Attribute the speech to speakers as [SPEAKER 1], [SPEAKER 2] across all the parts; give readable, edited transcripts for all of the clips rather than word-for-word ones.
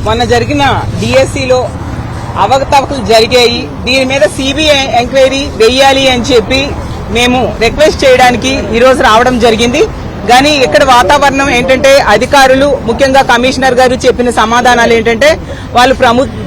[SPEAKER 1] మొన్న జరిగిన డిఎస్సిలో అవకతవకలు జరిగాయి, దీని మీద సిబిఐ ఎంక్వైరీ వేయాలి అని చెప్పి మేము రిక్వెస్ట్ చేయడానికి ఈరోజు రావడం జరిగింది. కానీ ఇక్కడ వాతావరణం ఏంటంటే అధికారులు ముఖ్యంగా కమిషనర్ గారు చెప్పిన సమాధానాలు ఏంటంటే వాళ్ళు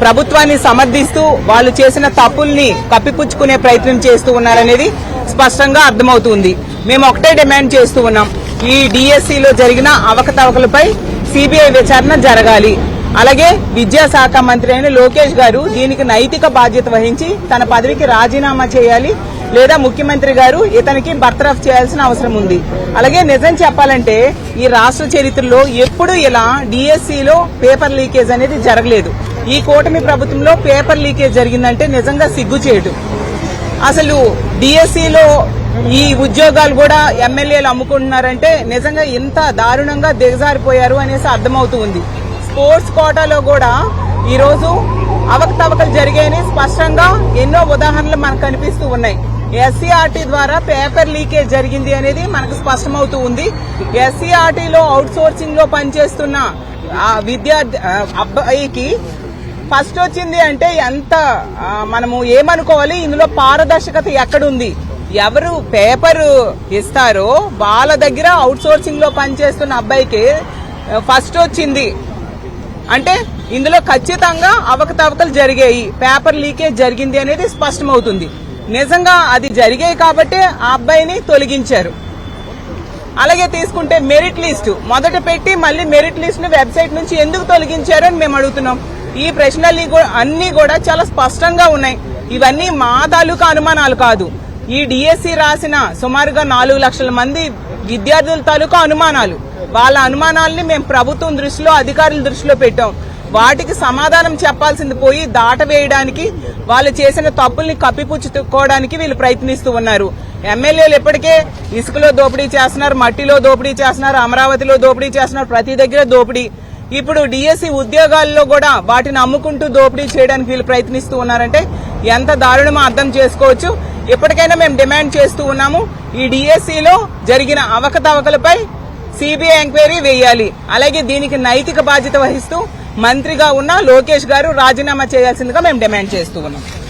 [SPEAKER 1] ప్రభుత్వాన్ని సమర్థిస్తూ వాళ్ళు చేసిన తప్పుల్ని కప్పిపుచ్చుకునే ప్రయత్నం చేస్తూ ఉన్నారనేది స్పష్టంగా అర్థమవుతుంది. మేము ఒకటే డిమాండ్ చేస్తూ ఉన్నాం, ఈ డిఎస్సిలో జరిగిన అవకతవకలపై సిబిఐ విచారణ జరగాలి. అలాగే విద్యాశాఖ మంత్రి అయిన లోకేష్ గారు దీనికి నైతిక బాధ్యత వహించి తన పదవికి రాజీనామా చేయాలి, లేదా ముఖ్యమంత్రి గారు ఇతనికి బర్తరఫ్ చేయాల్సిన అవసరం ఉంది. అలాగే నిజం చెప్పాలంటే ఈ రాష్ట్ర చరిత్రలో ఎప్పుడు ఇలా డిఎస్సిలో పేపర్ లీకేజ్ అనేది జరగలేదు. ఈ కూటమి ప్రభుత్వంలో పేపర్ లీకేజ్ జరిగిందంటే నిజంగా సిగ్గుచేటు. అసలు డిఎస్సిలో ఈ ఉద్యోగాలు కూడా ఎమ్మెల్యేలు అమ్ముకుంటున్నారంటే నిజంగా ఇంత దారుణంగా దిగజారిపోయారు అనేసి అర్థమవుతూ ఉంది. స్పోర్ట్స్ కోటాలో కూడా ఈరోజు అవకతవకలు జరిగాయని స్పష్టంగా ఎన్నో ఉదాహరణలు మనకు కనిపిస్తూ ఉన్నాయి. ఎస్సీఆర్టీ ద్వారా పేపర్ లీకేజ్ జరిగింది అనేది మనకు స్పష్టమవుతూ ఉంది. ఎస్సీఆర్టీలో అవుట్ సోర్సింగ్ లో పనిచేస్తున్న విద్యార్థి అబ్బాయికి ఫస్ట్ వచ్చింది అంటే ఎంత మనము ఏమనుకోవాలి, ఇందులో పారదర్శకత ఎక్కడుంది? ఎవరు పేపర్ ఇస్తారో వాళ్ళ దగ్గర అవుట్ సోర్సింగ్ లో పనిచేస్తున్న అబ్బాయికి ఫస్ట్ వచ్చింది అంటే ఇందులో ఖచ్చితంగా అవకతవకలు జరిగాయి, పేపర్ లీకేజ్ జరిగింది అనేది స్పష్టమవుతుంది. నిజంగా అది జరిగాయి కాబట్టి ఆ అబ్బాయిని తొలగించారు. అలాగే తీసుకుంటే మెరిట్ లిస్టు మొదట పెట్టి మళ్ళీ మెరిట్ లిస్ట్ ను వెబ్సైట్ నుంచి ఎందుకు తొలగించారు అని మేము అడుగుతున్నాం. ఈ ప్రశ్నలు అన్ని కూడా చాలా స్పష్టంగా ఉన్నాయి. ఇవన్నీ మా తాలూకా అనుమానాలు కాదు, ఈ డిఎస్సి రాసిన సుమారుగా 4 లక్షల మంది విద్యార్థుల తాలూకా అనుమానాలు. వాళ్ళ అనుమానాలని మేము ప్రభుత్వం దృష్టిలో, అధికారుల దృష్టిలో పెట్టాం. వాటికి సమాధానం చెప్పాల్సింది పోయి దాటవేయడానికి, వాళ్ళు చేసిన తప్పుల్ని కప్పిపుచ్చుకోవడానికి వీళ్ళు ప్రయత్నిస్తూ ఉన్నారు. ఎమ్మెల్యేలు ఇప్పటికే ఇసుకలో దోపిడీ చేస్తున్నారు, మట్టిలో దోపిడీ చేస్తున్నారు, అమరావతిలో దోపిడీ చేస్తున్నారు, ప్రతి దగ్గర దోపిడీ. ఇప్పుడు డిఎస్సి ఉద్యోగాల్లో కూడా వాటిని అమ్ముకుంటూ దోపిడీ చేయడానికి వీళ్ళు ప్రయత్నిస్తూ ఉన్నారంటే ఎంత దారుణమో అర్థం చేసుకోవచ్చు. ఇప్పటికైనా మేము డిమాండ్ చేస్తూ ఉన్నాము, ఈ డిఎస్సిలో జరిగిన అవకతవకలపై సిబిఐ ఎంక్వైరీ వేయాలి. అలాగే దీనికి నైతిక బాధ్యత వహిస్తూ మంత్రిగా ఉన్న లోకేష్ గారు రాజీనామా చేయాల్సిందిగా మేము డిమాండ్ చేస్తూ ఉన్నాం.